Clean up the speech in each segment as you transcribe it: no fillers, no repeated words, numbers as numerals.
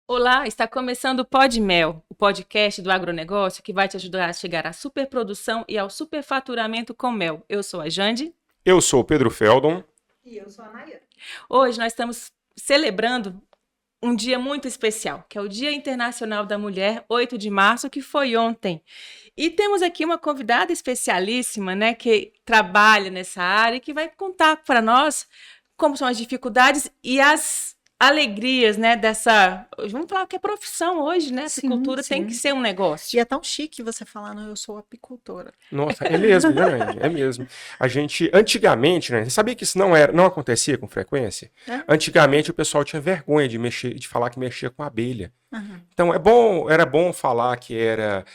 Olá, está começando o Pod Mel, o podcast do agronegócio que vai te ajudar a chegar à superprodução e ao superfaturamento com mel. Eu sou a Jande. Eu sou o Pedro Feldon. E eu sou a Nayane. Hoje nós estamos celebrando um dia muito especial, que é o Dia Internacional da Mulher, 8 de março, que foi ontem. E temos aqui uma convidada especialíssima, né, que trabalha nessa área e que vai contar para nós como são as dificuldades e as alegrias, né, dessa... Vamos falar que é profissão hoje, né? Sim, Apicultura sim. tem que ser um negócio. E é tão chique você falar, não, eu sou apicultora. Nossa, é mesmo, né, Andy? É mesmo. A gente, antigamente, né, você sabia que isso não acontecia com frequência? É? Antigamente o pessoal tinha vergonha de falar que mexia com abelha. Uhum. Então era bom falar que era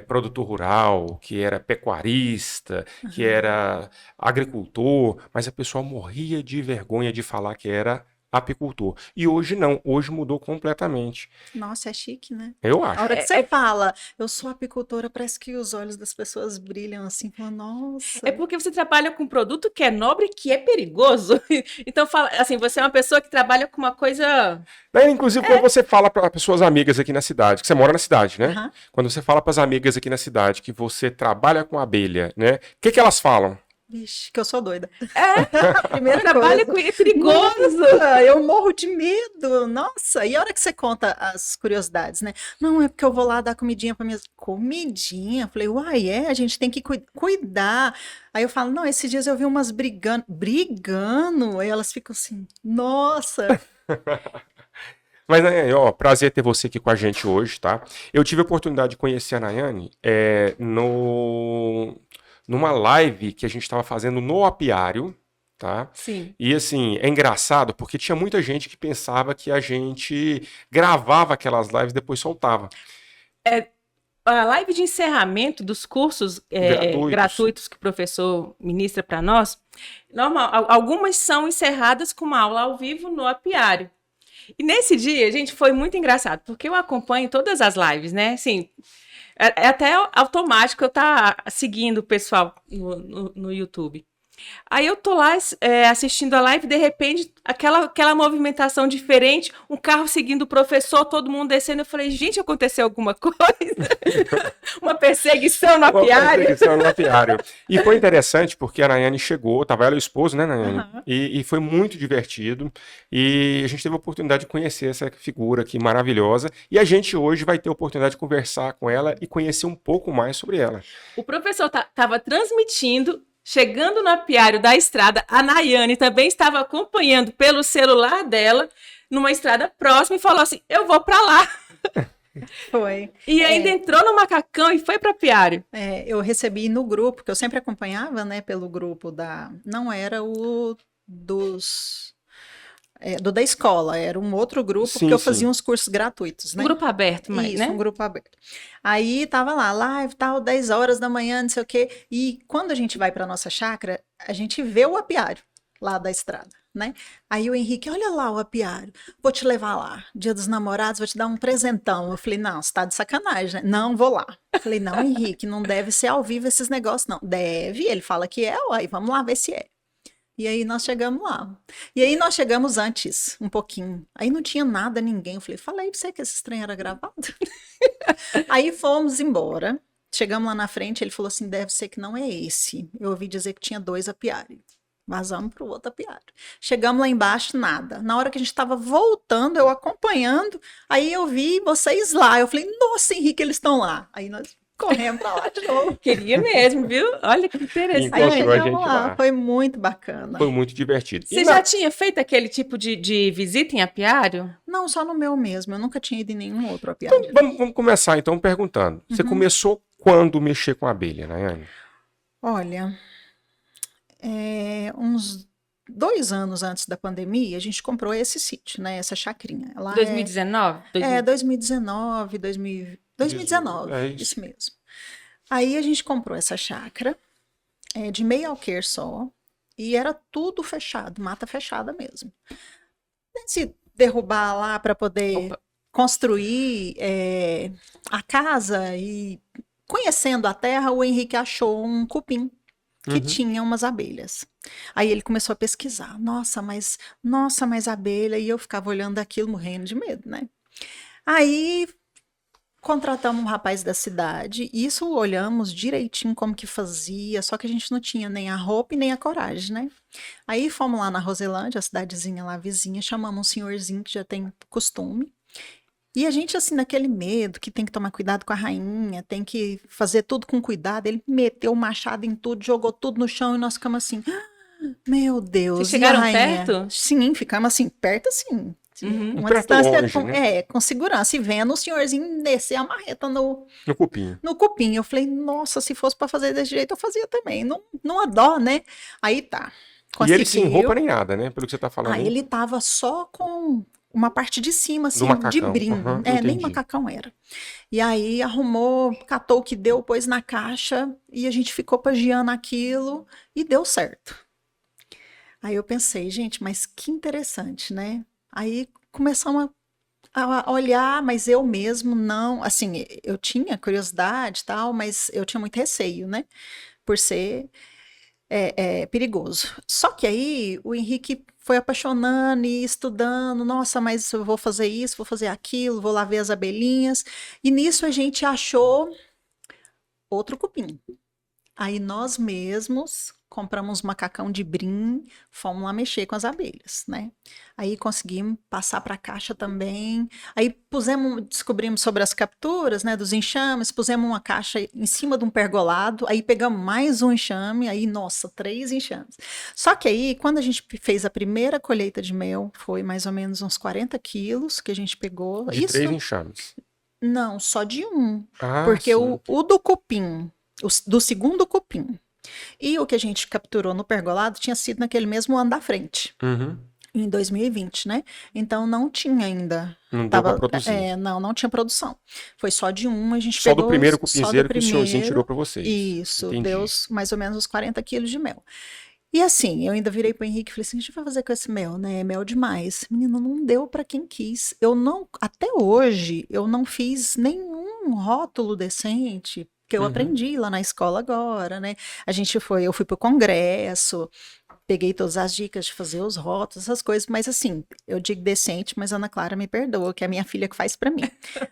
produtor rural, que era pecuarista, que era agricultor, mas a pessoa morria de vergonha de falar que era apicultor. E hoje não, hoje mudou completamente. Nossa, é chique, né? Eu A acho. hora que você fala, eu sou apicultora, parece que os olhos das pessoas brilham assim, falando, nossa. É porque você trabalha com um produto que é nobre, que é perigoso. Então, fala, assim, você é uma pessoa que trabalha com uma coisa... Inclusive, quando você fala para suas amigas aqui na cidade, que você mora na cidade, né? Uhum. Quando você fala para as amigas aqui na cidade que você trabalha com abelha, né? O que elas falam? Vixe, que eu sou doida. É, Primeira trabalha coisa. com... É perigoso. Nossa, eu morro de medo. Nossa, e a hora que você conta as curiosidades, né? Não, é porque eu vou lá dar comidinha para minhas... Comidinha? Falei, uai, a gente tem que cuidar. Aí eu falo, não, esses dias eu vi umas brigando. Brigando? Aí elas ficam assim, nossa. Mas, Nayane, ó, prazer ter você aqui com a gente hoje, tá? Eu tive a oportunidade de conhecer a Nayane numa live que a gente estava fazendo no apiário, tá? Sim. E assim, é engraçado porque tinha muita gente que pensava que a gente gravava aquelas lives e depois soltava. A live de encerramento dos cursos gratuitos que o professor ministra para nós, algumas são encerradas com uma aula ao vivo no apiário. E nesse dia, gente, foi muito engraçado, porque eu acompanho todas as lives, né? Assim, é até automático eu estar seguindo o pessoal no YouTube. Aí eu tô lá assistindo a live, de repente, aquela movimentação diferente, um carro seguindo o professor, todo mundo descendo. Eu falei, gente, aconteceu alguma coisa? Uma perseguição no apiário? Uma perseguição no apiário. E foi interessante porque a Nayane chegou, tava ela e o esposo, né, Nayane? Uhum. E foi muito divertido. E a gente teve a oportunidade de conhecer essa figura aqui maravilhosa. E a gente hoje vai ter a oportunidade de conversar com ela e conhecer um pouco mais sobre ela. O professor estava transmitindo. Chegando no apiário da estrada, a Nayane também estava acompanhando pelo celular dela, numa estrada próxima, e falou assim, eu vou para lá. Foi. E ainda entrou no macacão e foi para o apiário. Eu recebi no grupo, que eu sempre acompanhava, né, pelo grupo não era o do da escola, era um outro grupo, Sim, porque eu sim. fazia uns cursos gratuitos, né? Um grupo aberto, mas, Isso, né? um grupo aberto. Aí tava lá, live, tal, 10 horas da manhã, não sei o quê. E quando a gente vai para nossa chácara, a gente vê o apiário lá da estrada, né? Aí o Henrique, olha lá o apiário, vou te levar lá. Dia dos Namorados, vou te dar um presentão. Eu falei, não, você tá de sacanagem, né? Não, vou lá. Eu falei, não, Henrique, não deve ser ao vivo esses negócios, não. Deve, ele fala que é, aí vamos lá ver se é. E aí nós chegamos lá. E aí nós chegamos antes, um pouquinho. Aí não tinha nada, ninguém. Eu falei pra você que esse trem era gravado? Aí fomos embora. Chegamos lá na frente, ele falou assim, deve ser que não é esse. Eu ouvi dizer que tinha 2 apiários. Vazamos pro outro apiário. Chegamos lá embaixo, nada. Na hora que a gente estava voltando, eu acompanhando, aí eu vi vocês lá. Eu falei, nossa, Henrique, eles estão lá. Aí nós corremos para lá de novo. Queria mesmo, viu? Olha que interessante. Encontrou Aí a chegamos gente lá. Foi muito bacana. Foi muito divertido. Você já tinha feito aquele tipo de visita em apiário? Não, só no meu mesmo. Eu nunca tinha ido em nenhum outro apiário. Então, vamos começar então perguntando. Você começou quando mexer com abelha, Nayane? Olha, uns 2 anos antes da pandemia, a gente comprou esse sítio, né? Essa chacrinha. Lá 2019? 2019, 2019, É isso. isso mesmo. Aí a gente comprou essa chácara, de meio alqueire só, e era tudo fechado, mata fechada mesmo. Se derrubar lá para poder construir a casa e conhecendo a terra, o Henrique achou um cupim que tinha umas abelhas. Aí ele começou a pesquisar. Nossa, mas abelha. E eu ficava olhando aquilo morrendo de medo, né? Aí contratamos um rapaz da cidade, isso olhamos direitinho como que fazia, só que a gente não tinha nem a roupa e nem a coragem, né? Aí fomos lá na Roselândia, a cidadezinha lá vizinha, chamamos um senhorzinho que já tem costume. E a gente, assim, naquele medo, que tem que tomar cuidado com a rainha, tem que fazer tudo com cuidado, ele meteu o machado em tudo, jogou tudo no chão e nós ficamos assim, meu Deus, Vocês chegaram e a rainha? perto? Sim, ficamos assim, perto assim. Um Uma perto distância longe, né? com segurança. E vendo o senhorzinho descer a marreta No cupim. no cupim. Eu falei, nossa, se fosse para fazer desse jeito, eu fazia também. Não, não há dó, né? Aí tá. E ele sem roupa nem nada, né? Pelo que você tá falando. Aí ele tava só com uma parte de cima, assim, de macacão. brim. Uhum, Nem macacão era. E aí arrumou, catou o que deu, pôs na caixa e a gente ficou pagiando aquilo e deu certo. Aí eu pensei, gente, mas que interessante, né? Aí começamos a olhar, mas eu mesmo não, assim, eu tinha curiosidade e tal, mas eu tinha muito receio, né? Por ser perigoso. Só que aí o Henrique foi apaixonando e estudando, nossa, mas eu vou fazer isso, vou fazer aquilo, vou lá ver as abelhinhas. E nisso a gente achou outro cupim. Aí nós mesmos compramos macacão de brim, fomos lá mexer com as abelhas, né? Aí conseguimos passar para a caixa também. Aí descobrimos sobre as capturas, né, dos enxames, pusemos uma caixa em cima de um pergolado, aí pegamos mais um enxame, aí, nossa, 3 enxames. Só que aí, quando a gente fez a primeira colheita de mel, foi mais ou menos uns 40 quilos que a gente pegou. De 3 enxames? Não, só de um. Porque o do cupim, do segundo cupim, e o que a gente capturou no pergolado tinha sido naquele mesmo ano da frente. Em 2020, né? Então não tinha ainda. Não deu pra produzir. Não tinha produção. Foi só de um, a gente só pegou... Só do primeiro cupinzeiro que o senhorzinho tirou pra vocês. Isso, Entendi. deu mais ou menos uns 40 quilos de mel. E assim, eu ainda virei pro Henrique e falei assim, a gente vai fazer com esse mel, né? É mel demais. Menino, não deu para quem quis. Até hoje, eu não fiz nenhum rótulo decente, que eu aprendi lá na escola agora, né? Eu fui pro congresso, peguei todas as dicas de fazer os rótulos, essas coisas, mas assim, eu digo decente, mas Ana Clara me perdoa, que é a minha filha que faz para mim.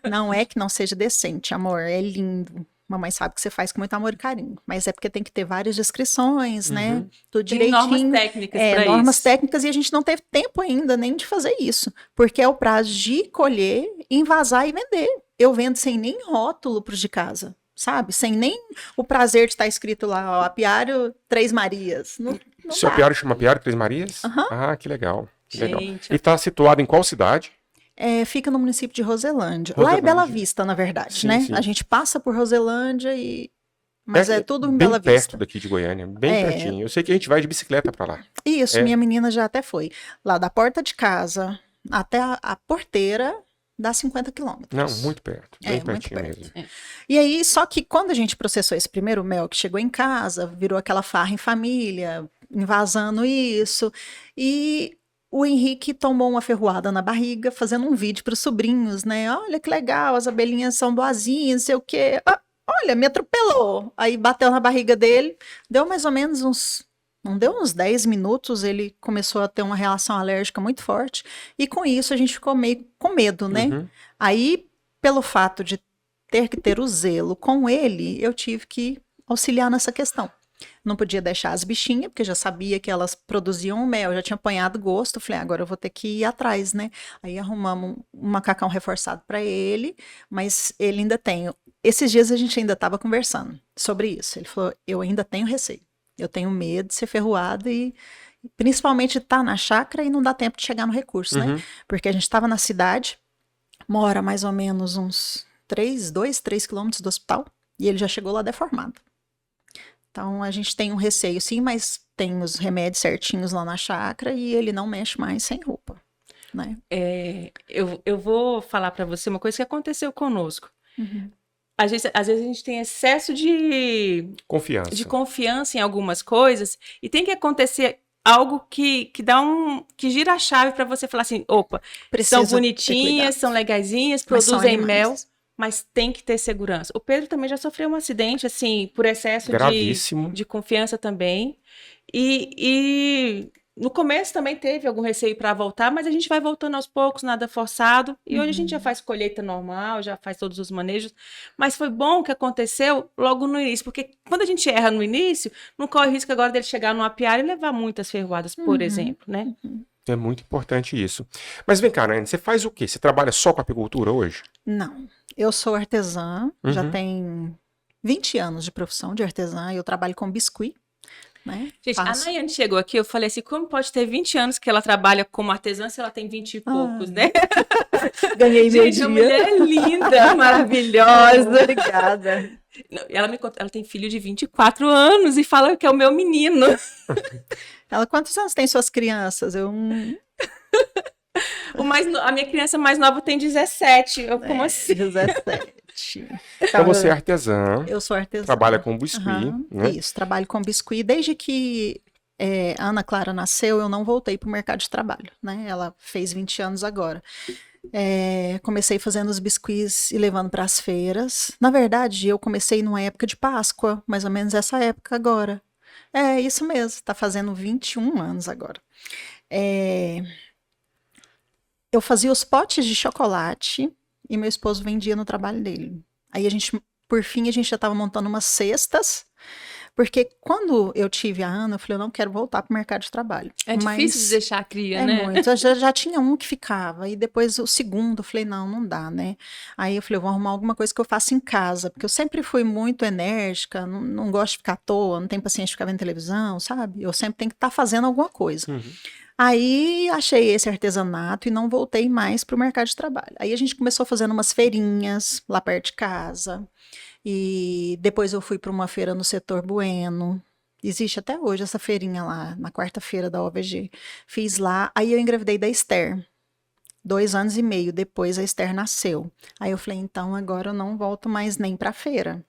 Não é que não seja decente, amor, é lindo. Mamãe sabe que você faz com muito amor e carinho, mas é porque tem que ter várias descrições, né? Tudo direitinho. Tem normas técnicas para isso. Normas técnicas, e a gente não teve tempo ainda nem de fazer isso, porque é o prazo de colher, envasar e vender. Eu vendo sem nem rótulo para os de casa, sabe? Sem nem o prazer de estar escrito lá, ó, apiário Três Marias. Seu apiário chama apiário Três Marias? Ah, que legal. Que legal. E está situado em qual cidade? Fica no município de Roselândia. Lá é Bela Vista, na verdade, sim, né? Sim. A gente passa por Roselândia mas é tudo em Bela Vista. Bem perto daqui de Goiânia, bem pertinho. Eu sei que a gente vai de bicicleta para lá. Isso, minha menina já até foi. Lá da porta de casa até a porteira dá 50 quilômetros. Não, muito perto, bem pertinho mesmo. E aí, só que quando a gente processou esse primeiro mel que chegou em casa, virou aquela farra em família, invasando isso, e o Henrique tomou uma ferroada na barriga, fazendo um vídeo para os sobrinhos, né? Olha que legal, as abelhinhas são boazinhas, não sei o quê. Olha, me atropelou. Aí bateu na barriga dele, deu mais ou menos não deu uns 10 minutos, ele começou a ter uma reação alérgica muito forte, e com isso a gente ficou meio com medo, né? Aí, pelo fato de ter que ter o zelo com ele, eu tive que auxiliar nessa questão. Não podia deixar as bichinhas, porque já sabia que elas produziam mel, já tinha apanhado gosto. Falei, agora eu vou ter que ir atrás, né? Aí arrumamos um macacão reforçado para ele, mas ele ainda tem. Esses dias a gente ainda estava conversando sobre isso. Ele falou, eu ainda tenho receio. Eu tenho medo de ser ferroado e principalmente estar na chácara e não dá tempo de chegar no recurso, né? Porque a gente estava na cidade, mora mais ou menos uns 3 quilômetros do hospital, e ele já chegou lá deformado. Então, a gente tem um receio, sim, mas tem os remédios certinhos lá na chácara e ele não mexe mais sem roupa, né? Eu vou falar para você uma coisa que aconteceu conosco. Às vezes a gente tem excesso de confiança em algumas coisas e tem que acontecer algo que gira a chave para você falar assim, opa, são bonitinhas, são legaisinhas, produzem mel, mas tem que ter segurança. O Pedro também já sofreu um acidente, assim, por excesso de confiança também. E no começo também teve algum receio para voltar, mas a gente vai voltando aos poucos, nada forçado. E hoje a gente já faz colheita normal, já faz todos os manejos. Mas foi bom que aconteceu logo no início, porque quando a gente erra no início, não corre risco agora dele chegar no apiário e levar muitas ferroadas, por exemplo, né? É muito importante isso. Mas vem cá, Naiane, você faz o quê? Você trabalha só com apicultura hoje? Não, eu sou artesã, já tem 20 anos de profissão de artesã, eu trabalho com biscuit. Né? Gente, a Naiane chegou aqui, eu falei assim, como pode ter 20 anos que ela trabalha como artesã se ela tem 20 e poucos, né? Ganhei meu dia. A mulher é linda, maravilhosa. Obrigada. Ela me conta, ela tem filho de 24 anos e fala que é o meu menino. Ela, quantos anos tem suas crianças? Eu... A minha criança mais nova tem 17. Como assim? 17. Então você é artesã. Eu sou artesã. Trabalha com biscuit, né? Isso, trabalho com biscuit. Desde que a Ana Clara nasceu, eu não voltei para o mercado de trabalho, né? Ela fez 20 anos agora. Comecei fazendo os biscuits e levando para as feiras. Na verdade, eu comecei numa época de Páscoa, mais ou menos essa época agora. É isso mesmo, está fazendo 21 anos agora. Eu fazia os potes de chocolate e meu esposo vendia no trabalho dele. Aí por fim, a gente já estava montando umas cestas, porque quando eu tive a Ana, eu falei, eu não quero voltar para o mercado de trabalho. É difícil de deixar a cria, né? Muito. Eu já tinha um que ficava, e depois o segundo, eu falei, não dá, né? Aí eu falei, eu vou arrumar alguma coisa que eu faça em casa, porque eu sempre fui muito enérgica, não gosto de ficar à toa, não tenho paciência de ficar vendo televisão, sabe? Eu sempre tenho que estar fazendo alguma coisa. Aí achei esse artesanato e não voltei mais para o mercado de trabalho. Aí a gente começou fazendo umas feirinhas lá perto de casa. E depois eu fui para uma feira no setor Bueno. Existe até hoje essa feirinha lá, na quarta-feira da OVG. Fiz lá, aí eu engravidei da Esther. 2 anos e meio depois a Esther nasceu. Aí eu falei, então agora eu não volto mais nem para a feira.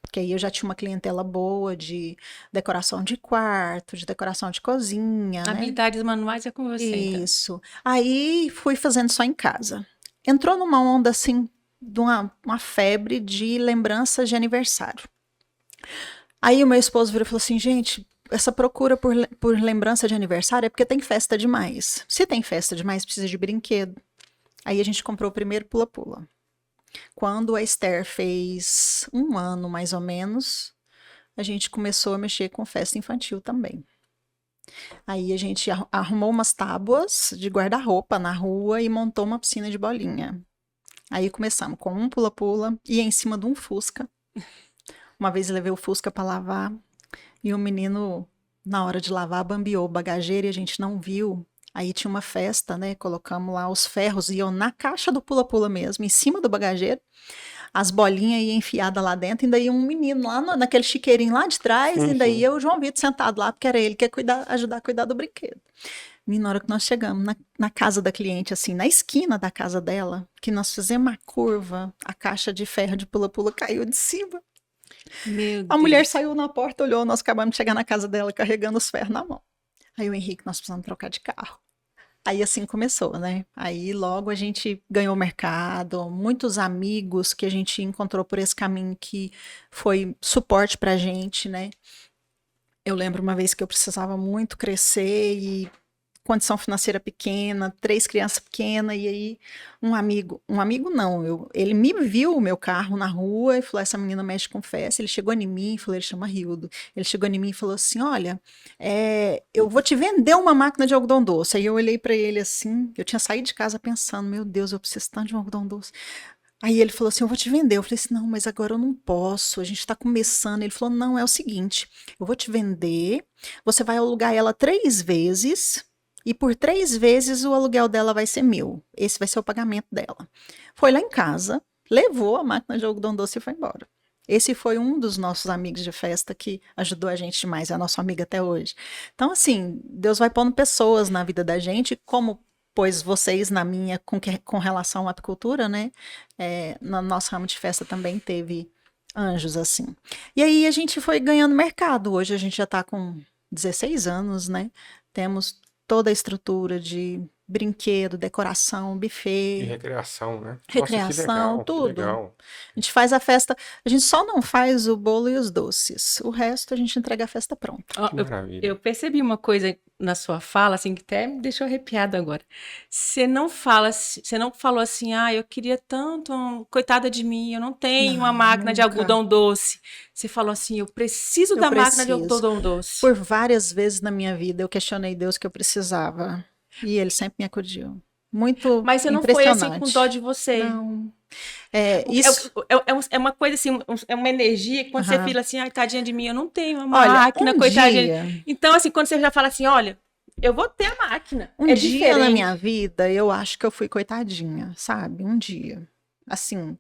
Porque aí eu já tinha uma clientela boa de decoração de quarto, de decoração de cozinha. Habilidades manuais é com você. Isso. Então. Aí fui fazendo só em casa. Entrou numa onda assim, de uma febre de lembranças de aniversário. Aí o meu esposo virou e falou assim, gente, essa procura por lembrança de aniversário é porque tem festa demais. Se tem festa demais, precisa de brinquedo. Aí a gente comprou o primeiro pula-pula. Quando a Esther fez 1 ano, mais ou menos, a gente começou a mexer com festa infantil também. Aí a gente arrumou umas tábuas de guarda-roupa na rua e montou uma piscina de bolinha. Aí começamos com um pula-pula e em cima de um Fusca. Uma vez eu levei o Fusca para lavar e o menino, na hora de lavar, bambeou o bagageiro e a gente não viu. Aí tinha uma festa, né? Colocamos lá os ferros, iam na caixa do pula-pula mesmo, em cima do bagageiro. As bolinhas iam enfiadas lá dentro, ainda ia um menino lá naquele chiqueirinho lá de trás, ainda ia o João Vitor sentado lá, porque era ele que ia ajudar a cuidar do brinquedo. E na hora que nós chegamos na casa da cliente, assim, na esquina da casa dela, que nós fizemos uma curva, a caixa de ferro de pula-pula caiu de cima. A mulher saiu na porta, olhou, nós acabamos de chegar na casa dela carregando os ferros na mão. Aí o Henrique, nós precisamos trocar de carro. Aí assim começou, né? Aí logo a gente ganhou mercado, muitos amigos que a gente encontrou por esse caminho que foi suporte pra gente, né? Eu lembro uma vez que eu precisava muito crescer e condição financeira pequena, 3 crianças pequenas, e aí um amigo não, ele me viu o meu carro na rua e falou, essa menina mexe com festa. Ele chegou em mim e falou, ele chama Rildo, ele chegou em mim e falou assim, olha, eu vou te vender uma máquina de algodão doce. Aí eu olhei para ele assim, eu tinha saído de casa pensando, meu Deus, eu preciso tanto de um algodão doce. Aí ele falou assim, eu vou te vender. Eu falei assim, não, mas agora eu não posso, a gente tá começando. Ele falou, não, é o seguinte, eu vou te vender, você vai alugar ela 3 vezes, e por 3 vezes o aluguel dela vai ser 1.000. Esse vai ser o pagamento dela. Foi lá em casa, levou a máquina de algodão doce e foi embora. Esse foi um dos nossos amigos de festa que ajudou a gente demais, é nosso amigo até hoje. Então, assim, Deus vai pondo pessoas na vida da gente, como pôs vocês na minha com relação à apicultura, né? No nosso ramo de festa também teve anjos, assim. E aí a gente foi ganhando mercado. Hoje a gente já está com 16 anos, né? Temos toda a estrutura de brinquedo, decoração, buffet. E recreação, né? Recreação, Nossa, que legal, tudo. Que legal. A gente faz a festa, a gente só não faz o bolo e os doces. O resto a gente entrega a festa pronta. Que maravilha. Eu percebi uma coisa na sua fala, assim, que até me deixou arrepiada agora. Você não falou assim, eu queria tanto, coitada de mim, eu não tenho uma máquina de algodão doce. Você falou assim, eu preciso da máquina de algodão doce. Por várias vezes na minha vida eu questionei Deus que eu precisava. E ele sempre me acudiu. Muito Mas você não foi assim com dó de você? Não. É uma coisa assim, é uma energia que quando você fala assim, ai, tadinha de mim, eu não tenho uma máquina, coitadinha. Então, assim, quando você já fala assim, olha, eu vou ter a máquina. Um dia na minha vida, eu acho que eu fui coitadinha, sabe? Um dia. Assim,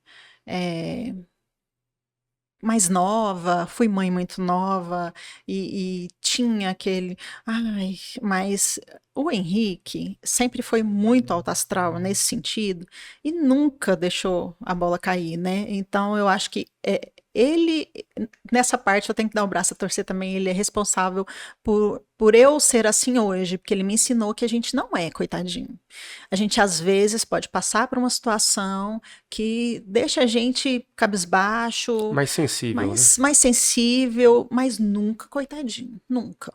mais nova, fui mãe muito nova e tinha aquele... Ai, mas o Henrique sempre foi muito alto astral nesse sentido e nunca deixou a bola cair, né? Então, eu acho que ele, nessa parte, eu tenho que dar o braço a torcer também, ele é responsável por eu ser assim hoje, porque ele me ensinou que a gente não é coitadinho. A gente, às vezes, pode passar por uma situação que deixa a gente cabisbaixo. Mais sensível, né? Mais sensível, mas nunca coitadinho, nunca.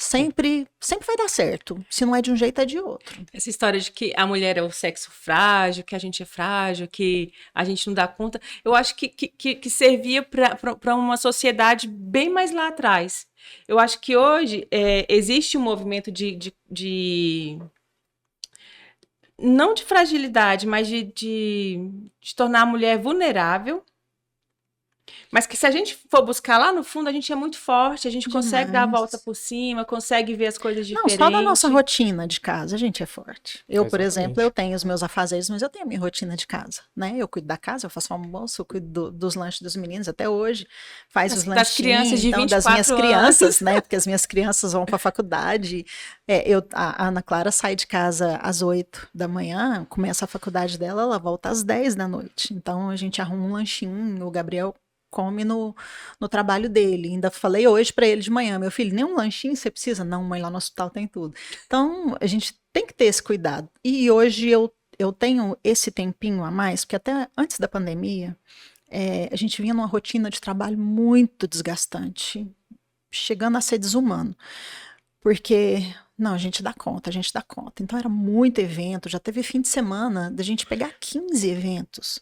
Sempre vai dar certo. Se não é de um jeito, é de outro. Essa história de que a mulher é o sexo frágil, que a gente é frágil, que a gente não dá conta, eu acho que servia para uma sociedade bem mais lá atrás. Eu acho que hoje existe um movimento não de fragilidade, mas de tornar a mulher vulnerável. Mas que se a gente for buscar lá no fundo, a gente é muito forte, a gente consegue dar a volta por cima, consegue ver as coisas diferentes. Não, só da nossa rotina de casa a gente é forte. Eu, por exemplo, eu tenho os meus afazeres, mas eu tenho a minha rotina de casa, né? Eu cuido da casa, eu faço o almoço, eu cuido dos lanches dos meninos até hoje, faz os lanchinhos. Das crianças de 24 das minhas crianças, né? Porque as minhas crianças vão para a faculdade. A Ana Clara sai de casa às 8 da manhã, começa a faculdade dela, ela volta às 10 da noite. Então a gente arruma um lanchinho, o Gabriel come no trabalho dele. Ainda falei hoje para ele de manhã, meu filho, nem um lanchinho você precisa? Não, mãe, lá no hospital tem tudo. Então, a gente tem que ter esse cuidado. E hoje eu tenho esse tempinho a mais, porque até antes da pandemia, a gente vinha numa rotina de trabalho muito desgastante, chegando a ser desumano. Porque, não, a gente dá conta. Então, era muito evento, já teve fim de semana da gente pegar 15 eventos.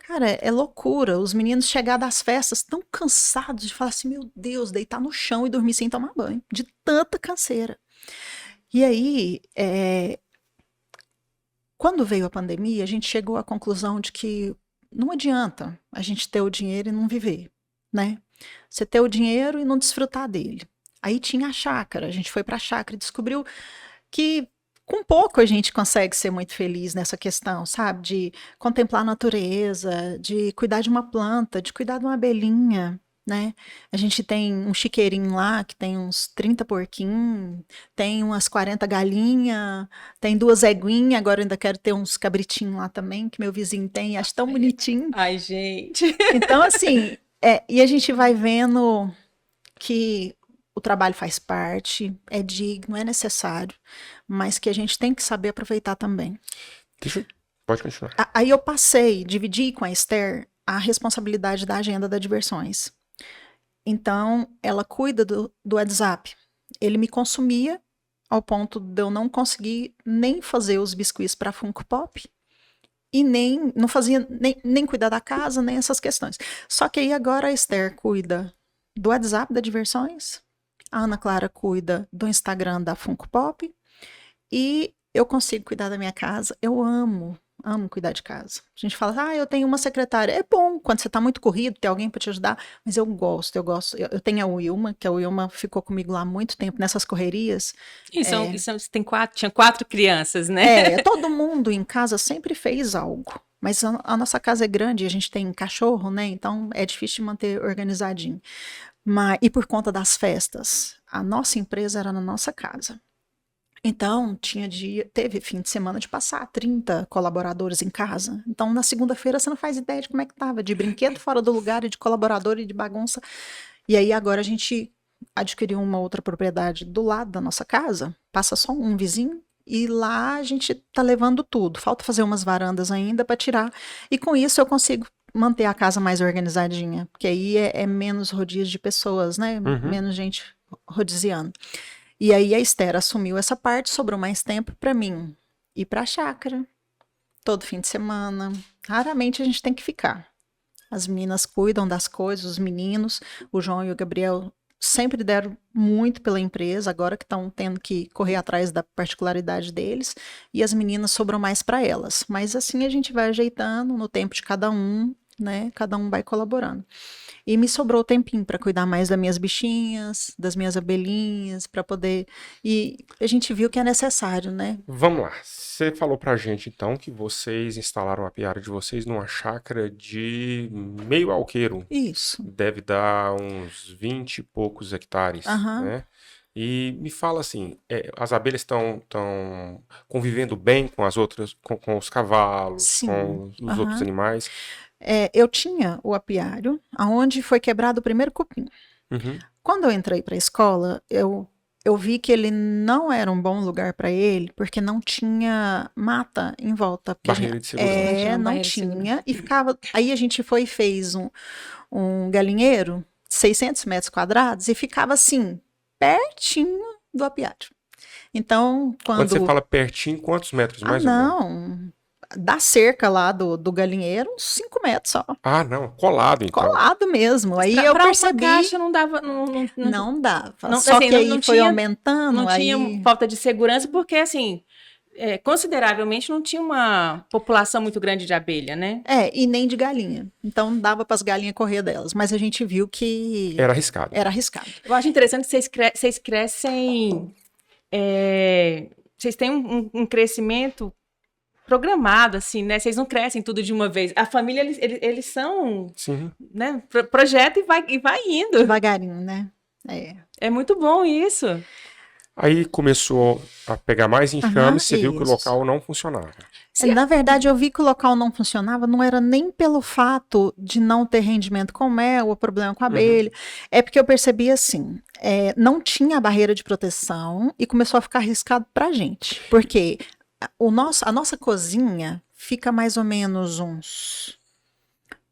Cara, é loucura. Os meninos chegar das festas tão cansados de falar assim, meu Deus, deitar no chão e dormir sem tomar banho, de tanta canseira. E aí, quando veio a pandemia, a gente chegou à conclusão de que não adianta a gente ter o dinheiro e não viver, né? Você ter o dinheiro e não desfrutar dele. Aí tinha a chácara, a gente foi para a chácara e descobriu que com pouco a gente consegue ser muito feliz nessa questão, sabe? De contemplar a natureza, de cuidar de uma planta, de cuidar de uma abelhinha, né? A gente tem um chiqueirinho lá que tem uns 30 porquinhos, tem umas 40 galinhas, tem 2 eguinhas, agora eu ainda quero ter uns cabritinhos lá também, que meu vizinho tem, acho tão bonitinho. Ai, gente! Então, assim, e a gente vai vendo que o trabalho faz parte, é digno, é necessário, mas que a gente tem que saber aproveitar também. Pode continuar. Aí eu dividi com a Esther a responsabilidade da agenda da Diversões. Então, ela cuida do WhatsApp. Ele me consumia ao ponto de eu não conseguir nem fazer os biscuits para Funko Pop e não fazia nem cuidar da casa, nem essas questões. Só que aí agora a Esther cuida do WhatsApp da Diversões, a Ana Clara cuida do Instagram da Funko Pop e eu consigo cuidar da minha casa. Eu amo cuidar de casa. A gente fala, eu tenho uma secretária. É bom quando você está muito corrido, ter alguém para te ajudar, mas eu gosto. Eu tenho a Wilma, que a Wilma ficou comigo lá há muito tempo nessas correrias. Tinha 4 crianças, né? Todo mundo em casa sempre fez algo. Mas a nossa casa é grande, a gente tem cachorro, né? Então é difícil de manter organizadinho. E por conta das festas, a nossa empresa era na nossa casa. Então, teve fim de semana de passar 30 colaboradores em casa. Então, na segunda-feira, você não faz ideia de como é que tava, de brinquedo fora do lugar, e de colaborador e de bagunça. E aí, agora a gente adquiriu uma outra propriedade do lado da nossa casa, passa só um vizinho, E lá a gente tá levando tudo. Falta fazer umas varandas ainda para tirar. E com isso eu consigo manter a casa mais organizadinha. Porque aí é menos rodízio de pessoas, né? Menos gente rodiziando. E aí a Esther assumiu essa parte, sobrou mais tempo para mim ir para a chácara. Todo fim de semana. Raramente a gente tem que ficar. As meninas cuidam das coisas, os meninos. O João e o Gabriel sempre deram muito pela empresa, agora que estão tendo que correr atrás da particularidade deles, e as meninas sobram mais para elas. Mas assim a gente vai ajeitando no tempo de cada um, né? Cada um vai colaborando. E me sobrou tempinho para cuidar mais das minhas bichinhas, das minhas abelhinhas, para poder... E a gente viu que é necessário, né? Vamos lá. Você falou pra gente, então, que vocês instalaram a apiária de vocês numa chácara de meio alqueiro. Isso. Deve dar uns 20 e poucos hectares, né? E me fala assim, as abelhas estão convivendo bem com as outras, com os cavalos, Sim. com os outros animais? Eu tinha o apiário, aonde foi quebrado o primeiro cupim. Quando eu entrei para a escola, eu vi que ele não era um bom lugar para ele, porque não tinha mata em volta. Barreira de segurança. Não tinha. E ficava... Aí a gente foi e fez um galinheiro, 600 metros quadrados, e ficava assim, pertinho do apiário. Então, quando você fala pertinho, quantos metros mais ou menos? Da cerca lá do galinheiro, uns 5 metros só. Ah, não, colado então. Colado mesmo. Aí eu percebi... Uma caixa não dava... Não dava. Não, só assim, que aí não foi tinha, aumentando. Não aí... tinha falta de segurança, porque assim, consideravelmente não tinha uma população muito grande de abelha, né? E nem de galinha. Então dava para as galinhas correr delas. Mas a gente viu que... Era arriscado. Era arriscado. Eu acho interessante que vocês crescem... vocês têm um crescimento programado, assim, né? Vocês não crescem tudo de uma vez. A família, eles são... Sim. Né? Projeto e vai indo. Devagarinho, né? É muito bom isso. Aí começou a pegar mais enxame, você viu que o local não funcionava. Na verdade, eu vi que o local não funcionava, não era nem pelo fato de não ter rendimento com mel, ou problema com a abelha, é porque eu percebi assim, não tinha a barreira de proteção e começou a ficar arriscado pra gente, porque a nossa cozinha fica mais ou menos uns...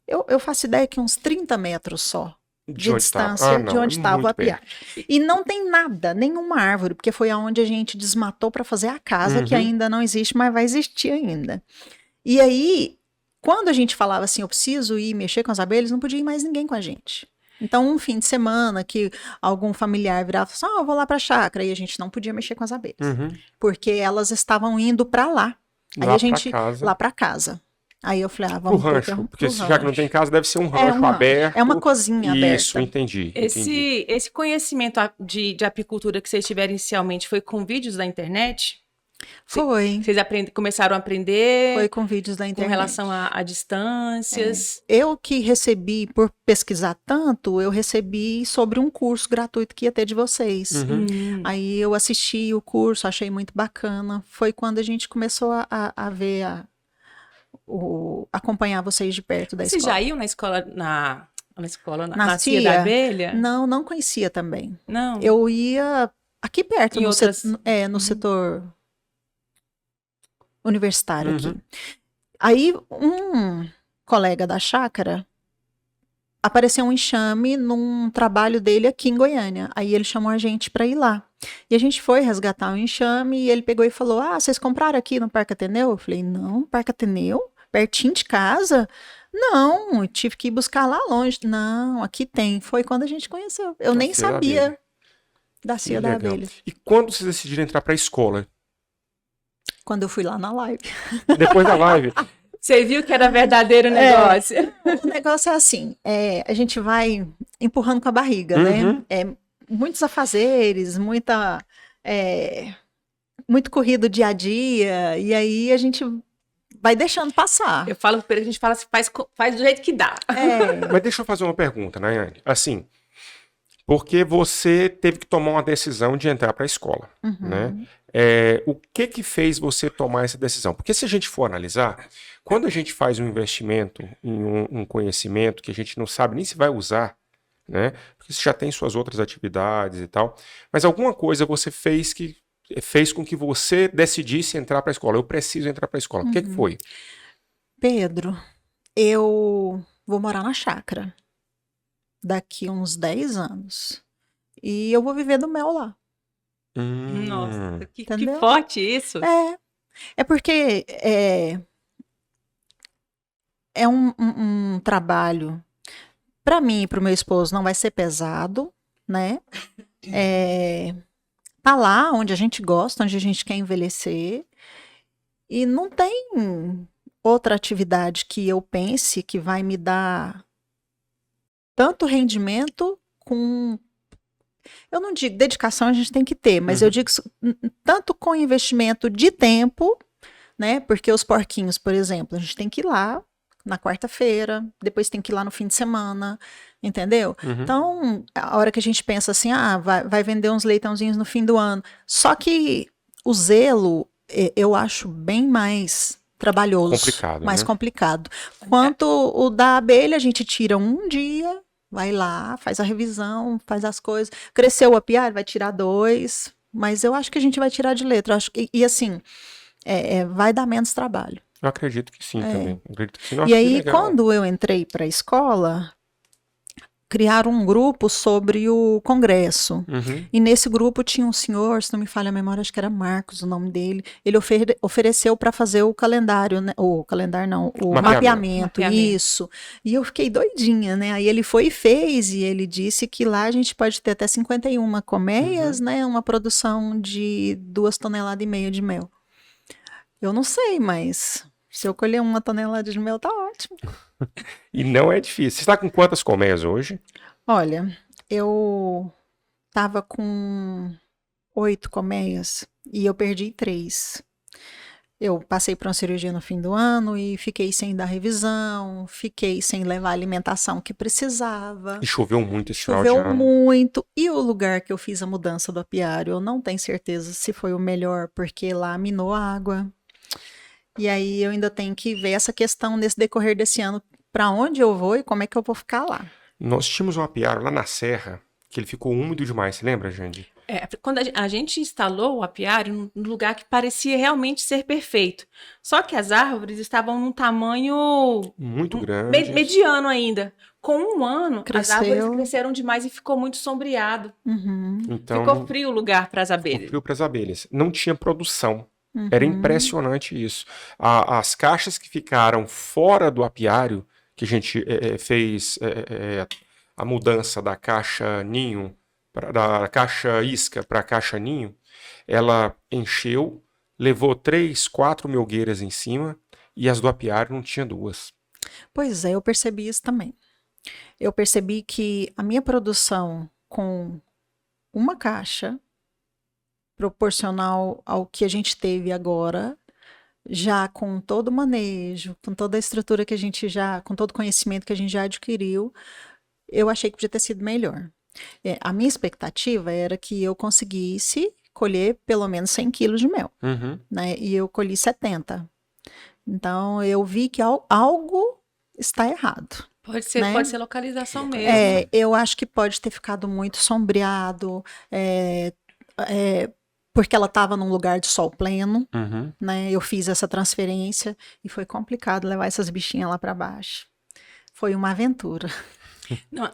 Eu faço ideia que uns 30 metros só. De distância de onde estava o apiário. E não tem nada, nenhuma árvore, porque foi aonde a gente desmatou para fazer a casa, que ainda não existe, mas vai existir ainda. E aí, quando a gente falava assim, eu preciso ir mexer com as abelhas, não podia ir mais ninguém com a gente. Então, um fim de semana que algum familiar virava e falava assim, eu vou lá para a chácara, e a gente não podia mexer com as abelhas, porque elas estavam indo para lá. Aí a gente, lá para casa. Aí eu falei, vamos pro rancho, porque já que não tem casa, deve ser um rancho aberto. É uma cozinha aberta. Isso, entendi. Esse conhecimento de apicultura que vocês tiveram inicialmente foi com vídeos da internet? Foi. Vocês começaram a aprender? Foi com vídeos da internet. Com relação a distâncias? Eu que recebi, por pesquisar tanto, eu recebi sobre um curso gratuito que ia ter de vocês. Aí eu assisti o curso, achei muito bacana. Foi quando a gente começou a ver acompanhar vocês de perto da escola. Vocês já iam na escola, na Cia da Abelha? Não conhecia também. Não? Eu ia aqui perto, no setor universitário aqui. Aí um colega da chácara apareceu um enxame num trabalho dele aqui em Goiânia. Aí ele chamou a gente para ir lá. E a gente foi resgatar um enxame e ele pegou e falou, vocês compraram aqui no Parque Ateneu? Eu falei, não, Parque Ateneu? Pertinho de casa? Não, eu tive que ir buscar lá longe. Não, aqui tem. Foi quando a gente conheceu. Eu nem sabia da Cia da Abelha. E quando vocês decidiram entrar para a escola? Quando eu fui lá na live. Depois da live. Você viu que era verdadeiro negócio. O negócio é assim, a gente vai empurrando com a barriga, né? Muitos afazeres, muito corrido dia a dia, e aí a gente vai deixando passar. Eu falo para ele, a gente fala assim, faz do jeito que dá. Mas deixa eu fazer uma pergunta, Nayane. Assim, porque você teve que tomar uma decisão de entrar para a escola, né? O que fez você tomar essa decisão? Porque se a gente for analisar, quando a gente faz um investimento em um conhecimento que a gente não sabe nem se vai usar, né? Porque você já tem suas outras atividades e tal, mas alguma coisa você fez que fez com que você decidisse entrar para a escola? Eu preciso entrar para a escola. O que foi? Pedro, eu vou morar na chácara daqui uns 10 anos. E eu vou viver do mel lá. Nossa, que forte isso. É porque é um trabalho, para mim e para o meu esposo, não vai ser pesado, né? Tá lá onde a gente gosta, onde a gente quer envelhecer. E não tem outra atividade que eu pense que vai me dar tanto rendimento com... Eu não digo dedicação, a gente tem que ter, mas eu digo tanto com investimento de tempo, né? Porque os porquinhos, por exemplo, a gente tem que ir lá na quarta-feira, depois tem que ir lá no fim de semana, entendeu? Então, a hora que a gente pensa assim, vai vender uns leitãozinhos no fim do ano. Só que o zelo, eu acho bem mais trabalhoso, complicado, mais né? complicado. Quanto o da abelha, a gente tira um dia, vai lá, faz a revisão, faz as coisas. Cresceu o apiário, vai tirar 2, mas eu acho que a gente vai tirar de letra. Acho e assim, vai dar menos trabalho. Eu acredito que sim também. Acredito que sim. E aí, quando eu entrei para a escola, criaram um grupo sobre o congresso. E nesse grupo tinha um senhor, se não me falha a memória, acho que era Marcos o nome dele. Ele ofereceu para fazer o calendário, né? O calendário não, o mapeamento, isso. E eu fiquei doidinha, né? Aí ele foi e fez, e ele disse que lá a gente pode ter até 51 colmeias, né? Uma produção de 2,5 toneladas de mel. Eu não sei, mas se eu colher 1 tonelada de mel, tá ótimo. E não é difícil. Você está com quantas colmeias hoje? Olha, eu tava com 8 colmeias e eu perdi 3. Eu passei por uma cirurgia no fim do ano e fiquei sem dar revisão, fiquei sem levar a alimentação que precisava. E choveu muito esse final de ano. Choveu muito. E o lugar que eu fiz a mudança do apiário, eu não tenho certeza se foi o melhor, porque lá minou a água. E aí eu ainda tenho que ver essa questão nesse decorrer desse ano, para onde eu vou e como é que eu vou ficar lá. Nós tínhamos um apiário lá na Serra, que ele ficou úmido demais, você lembra, Jandy? Quando a gente instalou o apiário num lugar que parecia realmente ser perfeito. Só que as árvores estavam num tamanho muito grande, mediano ainda. Com 1 ano, as árvores cresceram demais e ficou muito sombreado. Então, ficou frio o lugar para as abelhas. Ficou frio para as abelhas. Não tinha produção. Era impressionante isso. As caixas que ficaram fora do apiário, que a gente fez a mudança da caixa ninho, da caixa isca para a caixa ninho, ela encheu, levou 3, 4 melgueiras em cima e as do apiário não tinha 2. Pois é, eu percebi isso também. Eu percebi que a minha produção com uma caixa proporcional ao que a gente teve agora, já com todo o manejo, com toda a estrutura que a gente com todo o conhecimento que a gente já adquiriu, eu achei que podia ter sido melhor. A minha expectativa era que eu conseguisse colher pelo menos 100 quilos de mel, né? E eu colhi 70. Então, eu vi que algo está errado. Pode ser, né? Pode ser localização mesmo. Eu acho que pode ter ficado muito sombreado, porque ela estava num lugar de sol pleno, né? Eu fiz essa transferência e foi complicado levar essas bichinhas lá para baixo. Foi uma aventura. Não,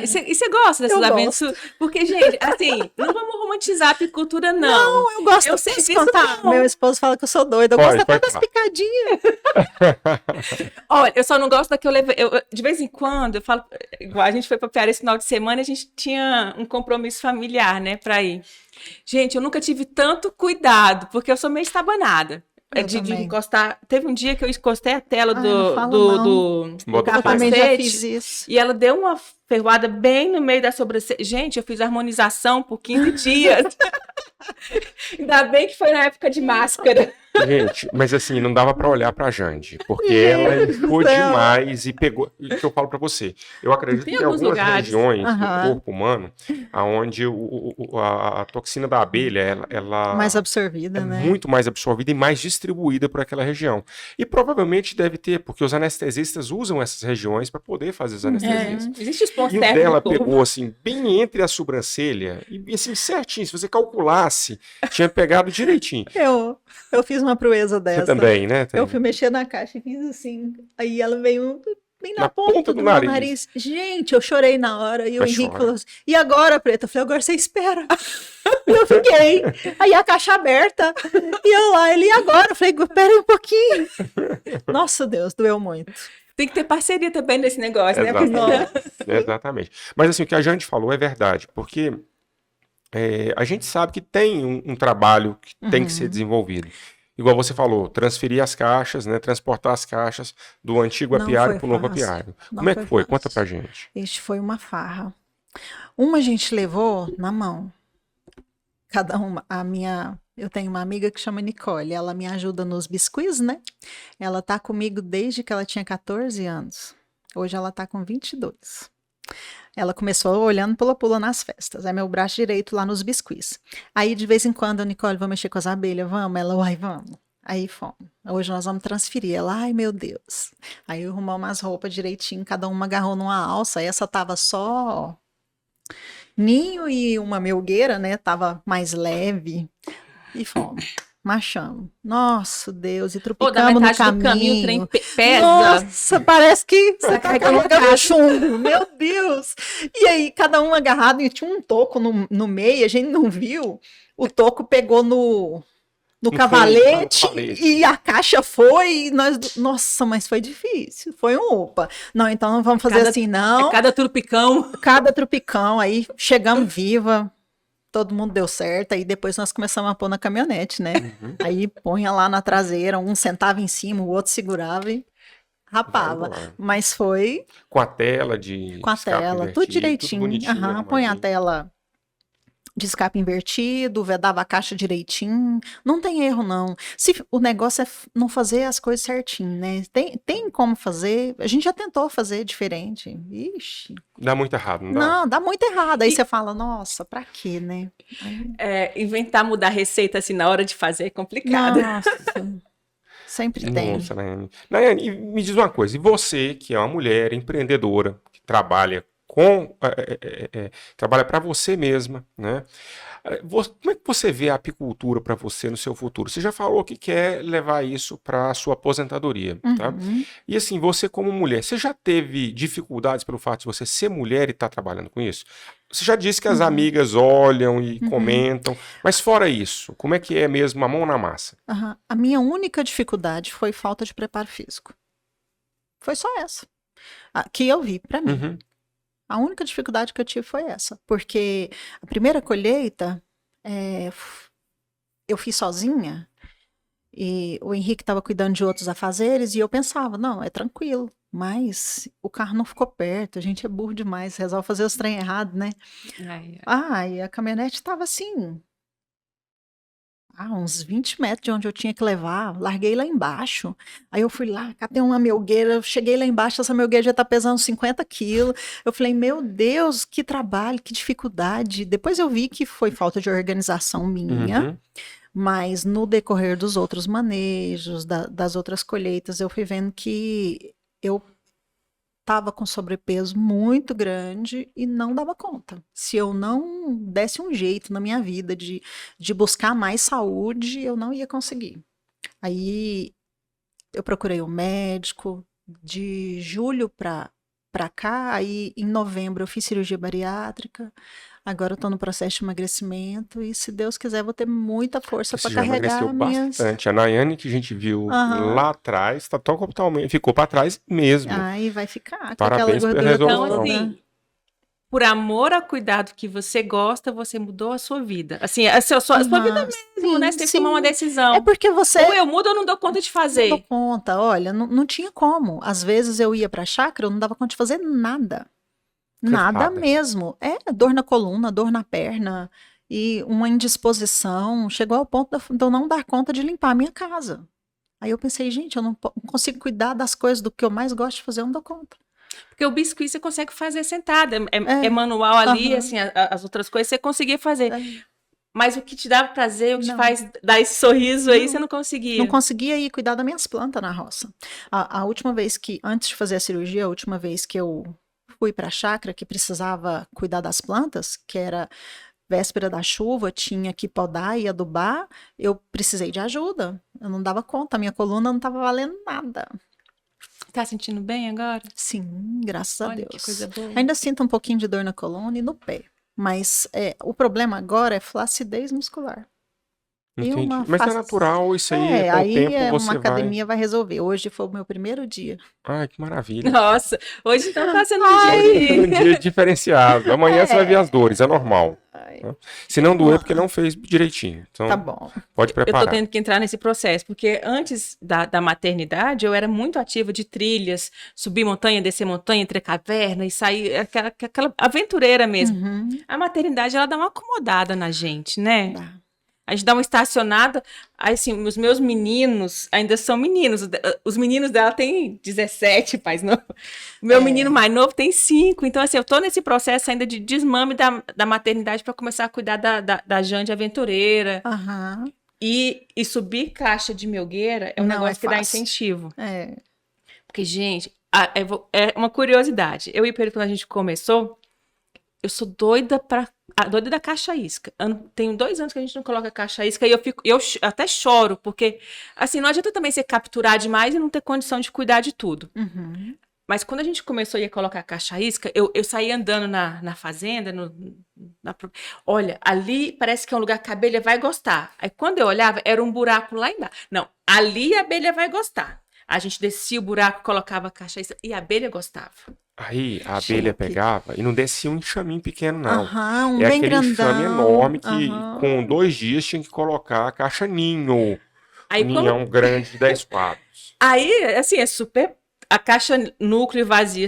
e você gosta dessas aventuras? Porque, gente, assim, não vamos romantizar a apicultura, não. Não, eu gosto. Eu sei contar. Meu esposo fala que eu sou doida. Eu gosto até das picadinhas. Olha, eu só não gosto da que eu levei. De vez em quando, eu falo, igual a gente foi para Piara esse final de semana, a gente tinha um compromisso familiar, né, para ir. Gente, eu nunca tive tanto cuidado, porque eu sou meio estabanada. De encostar. Teve um dia que eu encostei a tela do capacete, já fiz isso. E ela deu uma ferroada bem no meio da sobrancelha. Gente, eu fiz harmonização por 15 dias. Ainda bem que foi na época de máscara. Gente, mas assim, não dava para olhar para a Jande, porque ela errou demais e pegou. O que eu falo para você? Eu acredito que tem algumas regiões do corpo humano onde a toxina da abelha ela mais absorvida, né? Muito mais absorvida e mais distribuída por aquela região. E provavelmente deve ter, porque os anestesistas usam essas regiões para poder fazer as anestesias. Existe os pontos e o dela pegou assim, bem entre a sobrancelha, e assim, certinho. Se você calculasse, tinha pegado direitinho. Eu fiz uma proeza dessa. Você também, né? Eu fui mexer na caixa e fiz assim. Aí ela veio bem na ponta do meu nariz. Gente, eu chorei na hora. E o Henrique falou assim, e agora, Preta? Eu falei, agora você espera. E eu fiquei. Aí a caixa aberta. E eu lá, ele, e agora? Eu falei, espera aí um pouquinho. Nossa, Deus, doeu muito. Tem que ter parceria também nesse negócio, exatamente, né? Exatamente. Mas assim, o que a Jande falou é verdade, porque a gente sabe que tem um trabalho que tem que ser desenvolvido. Igual você falou, transferir as caixas, né, transportar as caixas do antigo apiário para o novo apiário. Como é que foi? Conta pra gente. Este foi uma farra. Uma a gente levou na mão. Cada uma, eu tenho uma amiga que chama Nicole, ela me ajuda nos biscuits, né? Ela tá comigo desde que ela tinha 14 anos. Hoje ela tá com 22. Ela começou olhando pula-pula nas festas. É meu braço direito lá nos biscuits. Aí, de vez em quando, Nicole, vou mexer com as abelhas, vamos? Ela, uai, vamos. Aí fomos. Hoje nós vamos transferir. Ela, ai, meu Deus. Aí arrumamos as roupas direitinho, cada uma agarrou numa alça. Essa tava só ninho e uma melgueira, né? Tava mais leve. E fomos. Marchamos. Nossa, Deus, e tropicamos no caminho. O trem pesa. Nossa, parece que você tá carregando chumbo. Meu Deus. E aí, cada um agarrado, e tinha um toco no meio, a gente não viu. O toco pegou no cavalete e a caixa foi. E nós, nossa, mas foi difícil. Foi um opa. Não, então não vamos fazer assim, não. Cada tropicão. Cada tropicão. Aí chegamos viva. Todo mundo deu certo, aí depois nós começamos a pôr na caminhonete, né? Aí punha lá na traseira, um sentava em cima, o outro segurava e rapava. Mas foi... Com a tela de Com a tela, tudo direitinho. Tudo bonitinho, põe a tela de escape invertido, vedava a caixa direitinho. Não tem erro, não. O negócio é não fazer as coisas certinho, né? Tem como fazer. A gente já tentou fazer diferente. Ixi. Dá muito errado, não dá? Não, dá muito errado. Aí você fala, nossa, pra quê, né? Inventar, mudar receita assim na hora de fazer é complicado. Nossa, sempre tem. Nossa, Nayane, me diz uma coisa. E você, que é uma mulher empreendedora, que trabalha trabalha para você mesma, né? Como é que você vê a apicultura para você no seu futuro? Você já falou que quer levar isso para a sua aposentadoria, tá? E assim, você como mulher, você já teve dificuldades pelo fato de você ser mulher e estar trabalhando com isso? Você já disse que as amigas olham e comentam, mas fora isso, como é que é mesmo a mão na massa? A minha única dificuldade foi falta de preparo físico. Foi só essa. Que eu vi para mim. A única dificuldade que eu tive foi essa, porque a primeira colheita eu fiz sozinha e o Henrique estava cuidando de outros afazeres e eu pensava, não, é tranquilo, mas o carro não ficou perto, a gente é burro demais, resolve fazer os trem errado, né? E a caminhonete estava assim, uns 20 metros de onde eu tinha que levar, larguei lá embaixo. Aí eu fui lá, catei uma melgueira, cheguei lá embaixo, essa melgueira já tá pesando 50 quilos. Eu falei, meu Deus, que trabalho, que dificuldade. Depois eu vi que foi falta de organização minha, mas no decorrer dos outros manejos, das outras colheitas, eu fui vendo que eu estava com sobrepeso muito grande e não dava conta. Se eu não desse um jeito na minha vida de buscar mais saúde, eu não ia conseguir. Aí eu procurei um médico, de julho para cá, aí em novembro eu fiz cirurgia bariátrica, agora eu tô no processo de emagrecimento e se Deus quiser vou ter muita força para carregar minhas... bastante. A Nayane que a gente viu lá atrás, tá totalmente, ficou para trás mesmo. Aí vai ficar. Parabéns pela resolução. Então, assim, por amor ao cuidado que você gosta, você mudou a sua vida. Assim, a sua vida mesmo, né? Você tem que tomar uma decisão. É porque você... Ou eu mudo ou não dou conta de fazer. Não dou conta. Olha, não tinha como. Às vezes eu ia pra chácara, eu não dava conta de fazer nada. Nada mesmo. Dor na coluna, dor na perna. e uma indisposição, chegou ao ponto de eu não dar conta de limpar a minha casa. Aí eu pensei, gente, eu não consigo cuidar das coisas do que eu mais gosto de fazer, eu não dou conta. Porque o biscuit você consegue fazer sentada, é manual ali, assim, as outras coisas você conseguia fazer. Mas o que te dava prazer, o que te faz dar esse sorriso aí, você não conseguia. Não conseguia ir cuidar das minhas plantas na roça. A última vez antes de fazer a cirurgia, a última vez que eu fui para a chácara, que precisava cuidar das plantas, que era véspera da chuva, tinha que podar e adubar, eu precisei de ajuda. Eu não dava conta, a minha coluna não estava valendo nada. Tá sentindo bem agora? Sim, graças a Deus. Que coisa boa. Ainda sinto um pouquinho de dor na coluna e no pé. Mas o problema agora é flacidez muscular. Entendi. Mas é natural, isso aí com o tempo você uma academia vai resolver. Hoje foi o meu primeiro dia. Ai, que maravilha. Nossa, hoje então tá sendo um dia diferenciado. Amanhã você vai ver as dores, é normal. Se não doer, porque não fez direitinho. Então, tá bom. Pode preparar. Eu tô tendo que entrar nesse processo, porque antes da maternidade, eu era muito ativa de trilhas, subir montanha, descer montanha, entre caverna e sair, aquela aventureira mesmo. A maternidade, ela dá uma acomodada na gente, né? A gente dá uma estacionada, aí assim, os meus meninos ainda são meninos, os meninos dela têm 17, pais não. O meu menino mais novo tem 5, então assim, eu tô nesse processo ainda de desmame da maternidade para começar a cuidar da Jane aventureira. E subir caixa de melgueira é um negócio que dá incentivo. Porque, gente, é uma curiosidade. Eu e o Pedro, quando a gente começou, eu sou doida da caixa isca. Tenho 2 anos que a gente não coloca caixa isca e eu até choro, porque assim, não adianta também você capturar demais e não ter condição de cuidar de tudo. Mas quando a gente começou a ir colocar caixa isca, eu saí andando na fazenda, olha, ali parece que é um lugar que a abelha vai gostar. Aí quando eu olhava, era um buraco lá embaixo. Não, ali a abelha vai gostar. A gente descia o buraco, colocava a caixa isca e a abelha gostava. Aí a abelha pegava e não descia um enxaminho pequeno, não. É aquele grandão. enxame enorme que com 2 dias tinha que colocar a caixa ninho. Ninhão grande de 10 quadros. Aí, assim, é super... A caixa núcleo vazia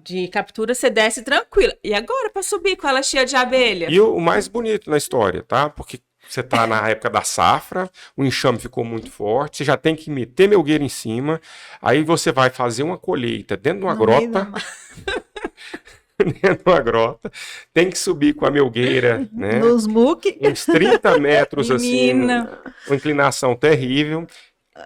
de captura, você desce tranquila. E agora, para subir com ela cheia de abelha? E o mais bonito na história, tá? Porque você tá na época da safra, o enxame ficou muito forte, você já tem que meter melgueira em cima, aí você vai fazer uma colheita dentro de uma grota. Dentro de uma grota, tem que subir com a melgueira, né? Nos muque. Uns 30 metros, assim, uma inclinação terrível.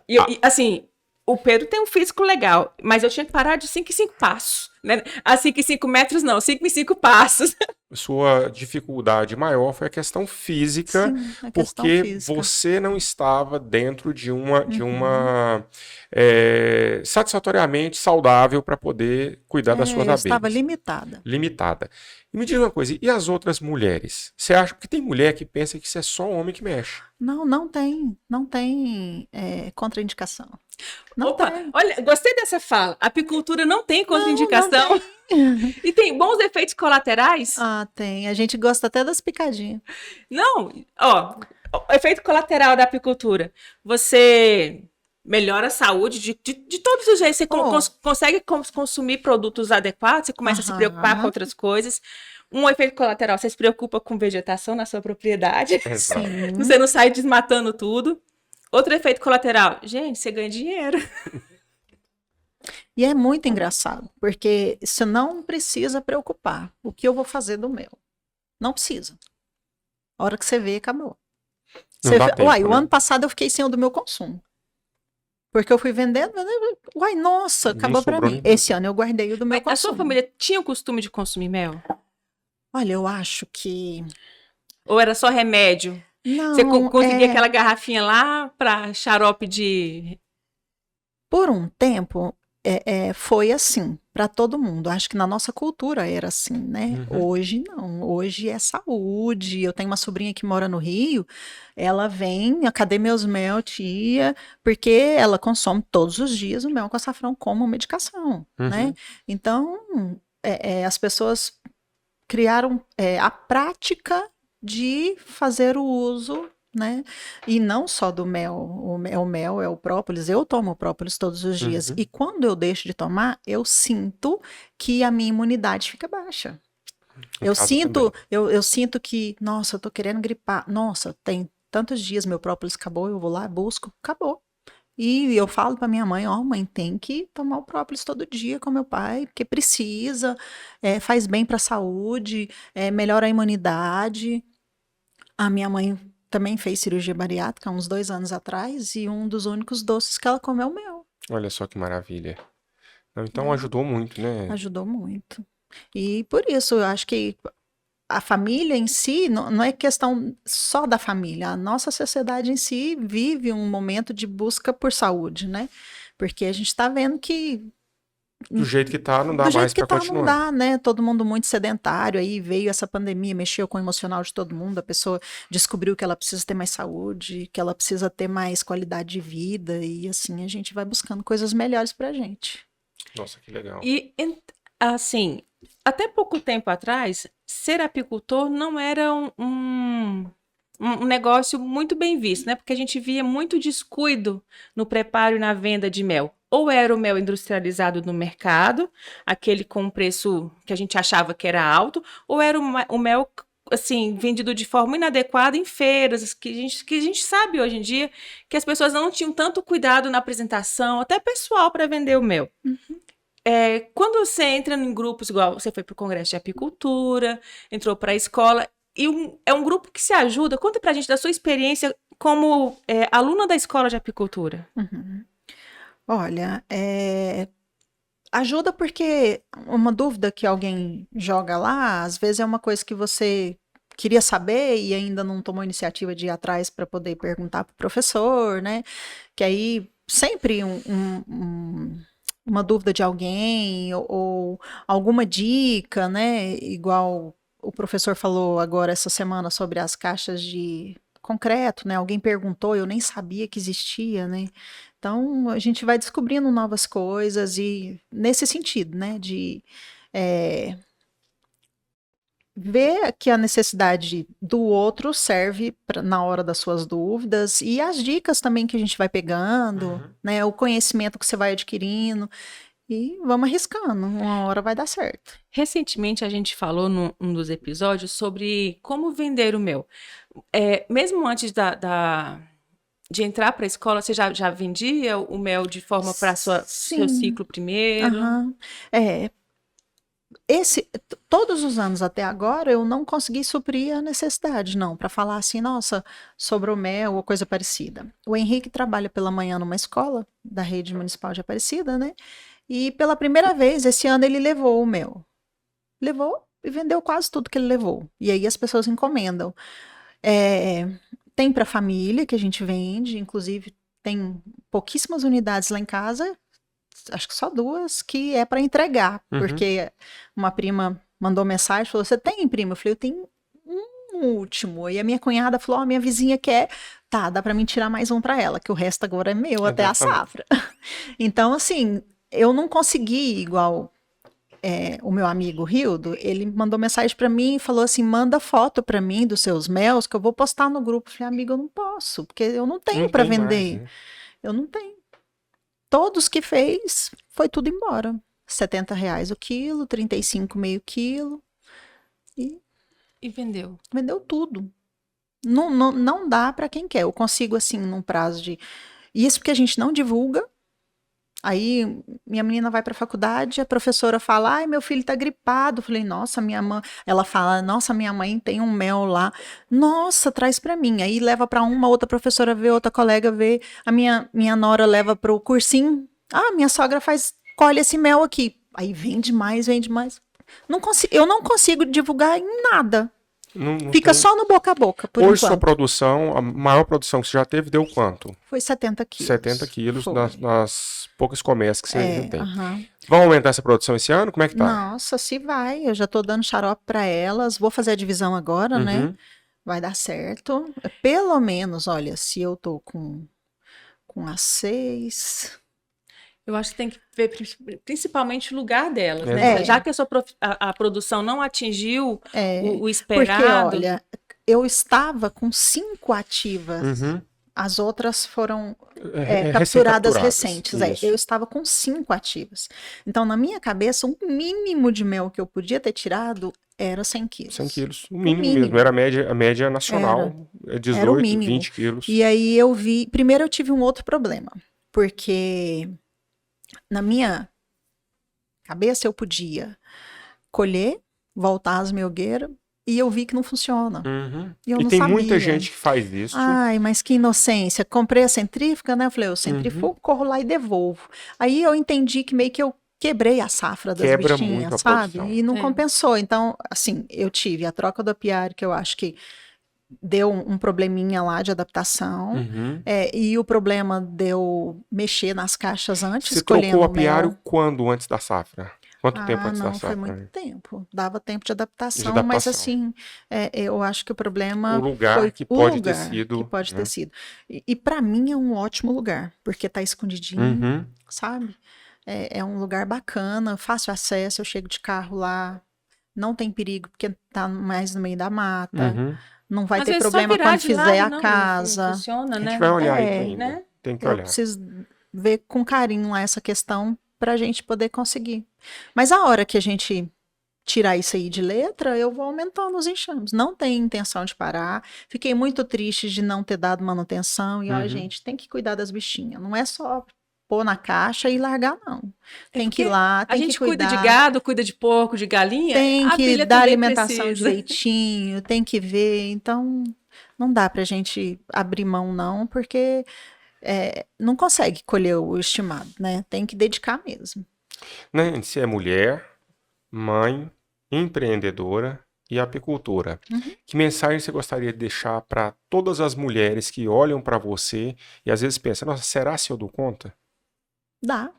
E assim... O Pedro tem um físico legal, mas eu tinha que parar de 5 em 5 passos. Né? A 5 em 5 metros, não, 5 em 5 passos. Sua dificuldade maior foi a questão física, porque você não estava dentro de uma satisfatoriamente saudável para poder cuidar das suas abelhas. Estava limitada. E me diga uma coisa, e as outras mulheres? Você acha que tem mulher que pensa que isso é só homem que mexe? Não tem contraindicação. Olha, gostei dessa fala. A apicultura não tem contraindicação. Não tem. E tem bons efeitos colaterais? Tem. A gente gosta até das picadinhas. Não, o efeito colateral da apicultura. Você melhora a saúde de todos os jeitos. Você consegue consumir produtos adequados, você começa a se preocupar com outras coisas. Um efeito colateral, você se preocupa com vegetação na sua propriedade. Sim. Você não sai desmatando tudo. Outro efeito colateral, gente, você ganha dinheiro. E é muito engraçado, porque você não precisa preocupar. O que eu vou fazer do meu? Não precisa. A hora que você vê, acabou. O ano passado eu fiquei sem o do meu consumo. Porque eu fui vendendo, nossa, acabou pra mim. Esse ano eu guardei o do meu consumo. A sua família tinha o costume de consumir mel? Olha, eu acho que... Ou era só remédio? Não, você conseguia aquela garrafinha lá para xarope de... Por um tempo, foi assim, para todo mundo. Acho que na nossa cultura era assim, né? Hoje não, hoje é saúde. Eu tenho uma sobrinha que mora no Rio, ela vem, cadê meus mel, tia? Porque ela consome todos os dias o mel com açafrão como medicação, né? Então, as pessoas criaram a prática de fazer o uso, né? E não só do mel, o mel é o própolis, eu tomo própolis todos os dias. E quando eu deixo de tomar, eu sinto que a minha imunidade fica baixa. Eu sinto que, nossa, eu tô querendo gripar. Nossa, tem tantos dias, meu própolis acabou, eu vou lá, busco, acabou. E eu falo pra minha mãe, mãe, tem que tomar o própolis todo dia com meu pai, porque precisa, faz bem pra saúde, melhora a imunidade. A minha mãe também fez cirurgia bariátrica há uns 2 anos atrás, e um dos únicos doces que ela comeu é o mel. Olha só que maravilha. Então ajudou muito, né? Ajudou muito. E por isso, eu acho que a família em si, não é questão só da família, a nossa sociedade em si vive um momento de busca por saúde, né? Porque a gente está vendo que do jeito que tá, não dá mais para continuar. Não dá, né? Todo mundo muito sedentário, aí veio essa pandemia, mexeu com o emocional de todo mundo, a pessoa descobriu que ela precisa ter mais saúde, que ela precisa ter mais qualidade de vida, e assim a gente vai buscando coisas melhores pra gente. Nossa, que legal. E, assim, até pouco tempo atrás, ser apicultor não era um negócio muito bem visto, né? Porque a gente via muito descuido no preparo e na venda de mel. Ou era o mel industrializado no mercado, aquele com preço que a gente achava que era alto, ou era o mel, assim, vendido de forma inadequada em feiras, que a gente sabe hoje em dia que as pessoas não tinham tanto cuidado na apresentação, até pessoal, para vender o mel. Uhum. Quando você entra em grupos, igual você foi para o Congresso de Apicultura, entrou para a escola, e é um grupo que se ajuda. Conta para a gente da sua experiência como aluna da escola de apicultura. Uhum. Olha, ajuda porque uma dúvida que alguém joga lá, às vezes é uma coisa que você queria saber e ainda não tomou iniciativa de ir atrás para poder perguntar para o professor, né? Que aí sempre uma dúvida de alguém ou alguma dica, né? Igual o professor falou agora essa semana sobre as caixas de concreto, né? Alguém perguntou, eu nem sabia que existia, né? Então, a gente vai descobrindo novas coisas e nesse sentido, né, de ver que a necessidade do outro serve na hora das suas dúvidas e as dicas também que a gente vai pegando, né, o conhecimento que você vai adquirindo e vamos arriscando, uma hora vai dar certo. Recentemente, a gente falou num dos episódios sobre como vender o mel. Mesmo antes de entrar para a escola, você já vendia o mel de forma para seu ciclo primeiro? Uhum. Todos os anos até agora, eu não consegui suprir a necessidade, não, para falar assim, nossa, sobrou mel ou coisa parecida. O Henrique trabalha pela manhã numa escola da rede municipal de Aparecida, né? E pela primeira vez, esse ano, ele levou o mel. Levou e vendeu quase tudo que ele levou. E aí as pessoas encomendam. Tem para família que a gente vende, inclusive tem pouquíssimas unidades lá em casa, acho que só 2, que é para entregar, porque uma prima mandou mensagem, falou, você tem, prima? Eu falei, eu tenho um último, e a minha cunhada falou, minha vizinha quer, tá, dá para mim tirar mais um para ela, que o resto agora é meu, até a safra. Então, assim, eu não consegui, igual o meu amigo Rildo, ele mandou mensagem para mim e falou assim, manda foto para mim dos seus mels que eu vou postar no grupo. Eu falei, amigo, eu não posso, porque eu não tenho para vender. Mais, né? Eu não tenho. Todos que fez, foi tudo embora. R$70 o quilo, 35 meio quilo. E vendeu? Vendeu tudo. Não dá para quem quer. Eu consigo, assim, num prazo de... Isso porque a gente não divulga. Aí, minha menina vai para a faculdade, a professora fala, ai, meu filho tá gripado. Eu falei, nossa, minha mãe... Ela fala, nossa, minha mãe tem um mel lá. Nossa, traz para mim. Aí, leva para uma, outra professora vê, outra colega vê. A minha nora leva para o cursinho. Ah, minha sogra colhe esse mel aqui. Aí, vende mais, vende mais. Eu não consigo divulgar em nada. Não Fica só no boca a boca, por Hoje enquanto. Sua produção, a maior produção que você já teve, deu quanto? Foi 70 quilos. 70 quilos nas poucas comércios que você tem. Vão aumentar essa produção esse ano? Como é que tá? Nossa, se vai. Eu já tô dando xarope para elas. Vou fazer a divisão agora, né? Vai dar certo. Pelo menos, olha, se eu tô com as 6... Eu acho que tem que ver principalmente o lugar delas, né? Já que a produção não atingiu o esperado. Porque, olha, eu estava com 5 ativas. As outras foram capturadas recentes. Eu estava com 5 ativas. Então, na minha cabeça, o mínimo de mel que eu podia ter tirado Era 100 quilos. 100 quilos, o mínimo mesmo. Era a média nacional, era 18, 20 quilos. E aí eu vi... Primeiro eu tive um outro problema, porque na minha cabeça eu podia colher, voltar às melgueiras, e eu vi que não funciona. E eu não tem sabia. Muita gente que faz isso. Ai, mas que inocência. Comprei a centrífuga, né? Eu falei, eu centrifugo, corro lá e devolvo. Aí eu entendi que meio que eu quebrei a safra das Quebra bichinhas, muito a sabe? produção. E não compensou. Então, assim, eu tive a troca do apiário, que eu acho que deu um probleminha lá de adaptação. E o problema de eu mexer nas caixas antes, Você escolhendo trocou o apiário mel. quando antes da safra? Quanto tempo antes da Não, safra? foi muito tempo. Dava tempo de adaptação, mas assim, eu acho que o problema o lugar foi que o pode lugar ter sido. que pode ter sido. E para mim é um ótimo lugar, porque tá escondidinho, sabe? É um lugar bacana, fácil acesso, eu chego de carro lá, não tem perigo, porque tá mais no meio da mata, não vai ter problema quando fizer a casa. Não funciona, né? A gente vai olhar isso ainda, né? Tem que olhar. Eu preciso ver com carinho lá essa questão para a gente poder conseguir. Mas a hora que a gente tirar isso aí de letra, eu vou aumentando os enxames. Não tem intenção de parar. Fiquei muito triste de não ter dado manutenção. E, ó, gente, tem que cuidar das bichinhas. Não é só pôr na caixa e largar, não. Tem que ir lá, tem que cuidar. A gente cuida de gado, cuida de porco, de galinha. Tem que dar alimentação direitinho, tem que ver. Então, não dá pra gente abrir mão, não, porque... não consegue colher o estimado, né? Tem que dedicar mesmo. Você é mulher, mãe, empreendedora e apicultora. Que mensagem você gostaria de deixar para todas as mulheres que olham para você e às vezes pensam, nossa, será se eu dou conta? Dá.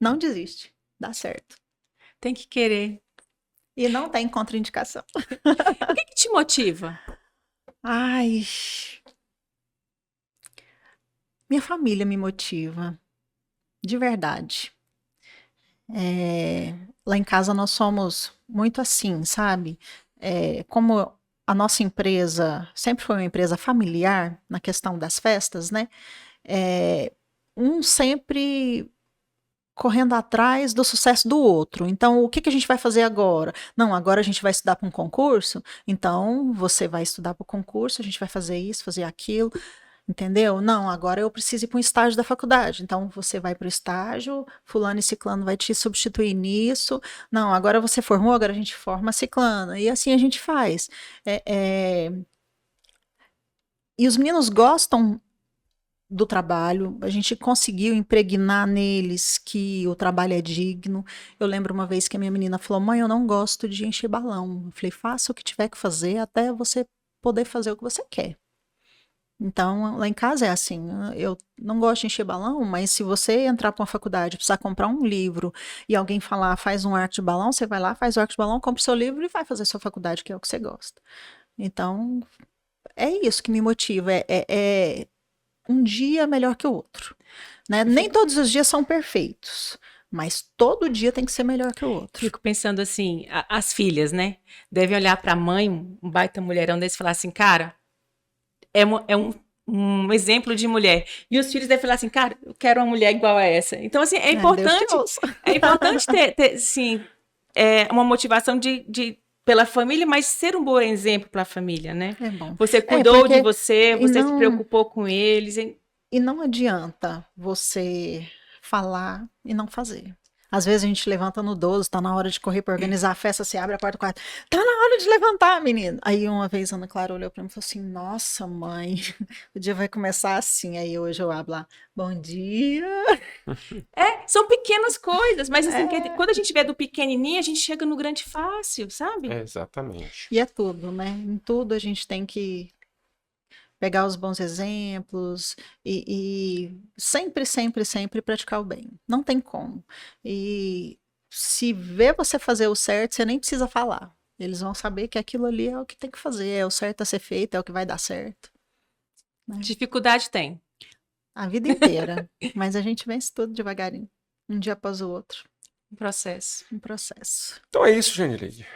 Não desiste. Dá certo. Tem que querer. E não tem contraindicação. O que te motiva? Ai... Minha família me motiva, de verdade. Lá em casa nós somos muito assim, sabe? Como a nossa empresa sempre foi uma empresa familiar, na questão das festas, né? Um sempre correndo atrás do sucesso do outro. Então, o que a gente vai fazer agora? Não, agora a gente vai estudar para um concurso? Então, você vai estudar para o concurso, a gente vai fazer isso, fazer aquilo... Entendeu? Não, agora eu preciso ir para um estágio da faculdade. Então, você vai para o estágio, fulano e ciclano vai te substituir nisso. Não, agora você formou, agora a gente forma a ciclana. E assim a gente faz. E os meninos gostam do trabalho. A gente conseguiu impregnar neles que o trabalho é digno. Eu lembro uma vez que a minha menina falou, mãe, eu não gosto de encher balão. Eu falei, faça o que tiver que fazer até você poder fazer o que você quer. Então, lá em casa é assim, eu não gosto de encher balão, mas se você entrar para uma faculdade, precisar comprar um livro e alguém falar, faz um arco de balão, você vai lá, faz o arco de balão, compra o seu livro e vai fazer sua faculdade, que é o que você gosta. Então, é isso que me motiva, um dia melhor que o outro. Né? Nem todos os dias são perfeitos, mas todo dia tem que ser melhor que o outro. Fico pensando assim, as filhas, né? Devem olhar para a mãe, um baita mulherão desse, e falar assim, cara... É um exemplo de mulher. E os filhos devem falar assim, cara, eu quero uma mulher igual a essa. Então, assim, é importante ter sim, uma motivação pela família, mas ser um bom exemplo para a família, né? É bom. Você cuidou de você se preocupou com eles. E não adianta você falar e não fazer. Às vezes a gente levanta no 12, tá na hora de correr para organizar a festa, você abre a porta do quarto, tá na hora de levantar, menina. Aí uma vez a Ana Clara olhou para mim e falou assim, nossa mãe, o dia vai começar assim. Aí hoje eu abro lá, bom dia. São pequenas coisas, mas assim, quando a gente vê do pequenininho, a gente chega no grande fácil, sabe? Exatamente. E é tudo, né? Em tudo a gente tem que pegar os bons exemplos e sempre, sempre, sempre praticar o bem. Não tem como. E se ver você fazer o certo, você nem precisa falar. Eles vão saber que aquilo ali é o que tem que fazer, é o certo a ser feito, é o que vai dar certo. Né? Dificuldade tem. A vida inteira. Mas a gente vence tudo devagarinho. Um dia após o outro. Um processo. Um processo. Então é isso, Janileide.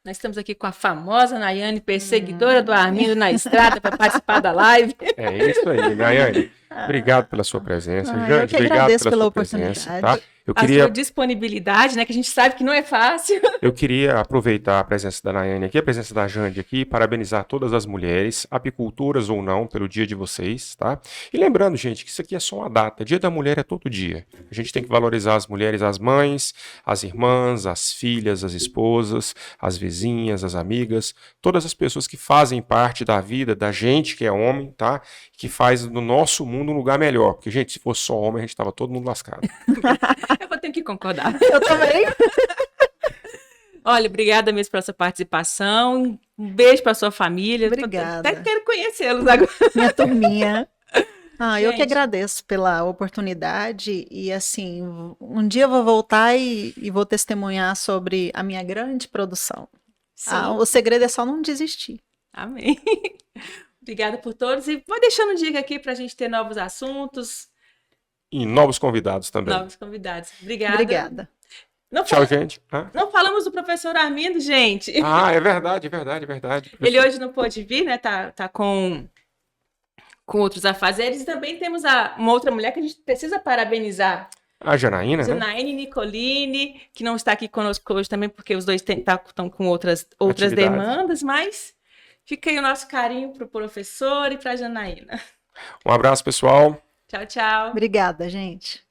Nós estamos aqui com a famosa Nayane, perseguidora do Armindo na estrada, para participar da live. É isso aí, Nayane. Obrigado pela sua presença. Eu que obrigado pela sua oportunidade. presença. Tá? A sua disponibilidade, né, que a gente sabe que não é fácil. Eu queria aproveitar a presença da Nayane aqui, a presença da Jande aqui, parabenizar todas as mulheres, apicultoras ou não, pelo dia de vocês, tá? E lembrando, gente, que isso aqui é só uma data. Dia da mulher é todo dia. A gente tem que valorizar as mulheres, as mães, as irmãs, as filhas, as esposas, as vizinhas, as amigas, todas as pessoas que fazem parte da vida da gente que é homem, tá? Que faz do nosso mundo um lugar melhor. Porque, gente, se fosse só homem, a gente tava todo mundo lascado. Eu vou ter que concordar. Eu também. Olha, obrigada mesmo pela sua participação. Um beijo para sua família. Obrigada. Até quero conhecê-los agora. Minha turminha. Gente. Eu que agradeço pela oportunidade e assim, um dia eu vou voltar e vou testemunhar sobre a minha grande produção. O segredo é só não desistir. Amém. Obrigada por todos e vou deixando dica aqui para a gente ter novos assuntos. E novos convidados também. Novos convidados. Obrigada. Obrigada. Tchau, gente. Não falamos do professor Armindo, gente. É verdade. Ele hoje não pôde vir, né? Tá com outros afazeres. E também temos uma outra mulher que a gente precisa parabenizar. A Janaína, né? Janaína Nicolini, que não está aqui conosco hoje também, porque os dois estão com outras demandas, mas fica aí o nosso carinho para o professor e para a Janaína. Um abraço, pessoal. Tchau, tchau. Obrigada, gente.